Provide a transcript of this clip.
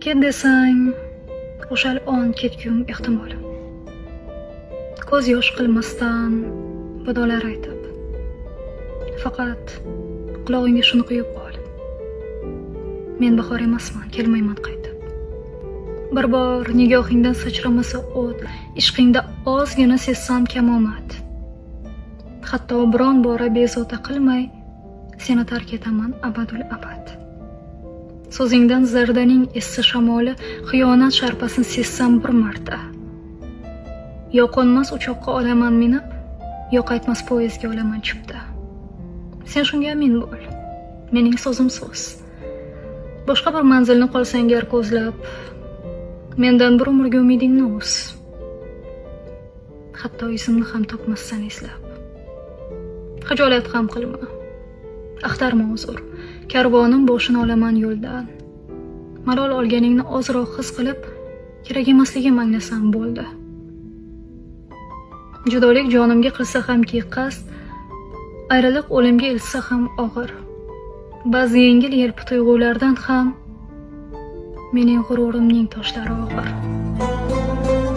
ket desang, o'shal on ketgum ehtimol. Ko'z yosh qilmasdan vidolar aytib, faqat qulog'ingga shuni quyib ol. Men bahor emasman, kelmayman qaytib. Bir bor nigohingdan sachramasa o't, ishqingda ozgina sezsam kamomad. Hatto biron bora bezovta qilmay, seni tark etaman abadul abad. So'zingdan zardaning essi shamoli, xiyonat sharpasini sezsam bir marta. Yo qo'nmas uchoqqa olaman minib, yo qaytmas poyezdga olaman chipta. Sen shunga amin bo'l. Mening so'zim so'z. Boshqa bir manzilni qolsang gar ko'zlab, mendan bir umrga umidingni uz. Hatto izimni ham topmassan eslab. Xijolat ham qilma. Axtarma uzr. Karvonim boshini olaman yo'ldan. Malol olganingni ozroq his qilib, kerak emasligim anglasam bo'ldi. Judolik jonimga qilsa hamki qasd, ayriliq o'limga ilsa ham og'ir. Ba'zi yengil yelpi tuyg'ulardan ham mening g'ururimning toshlari og'ir.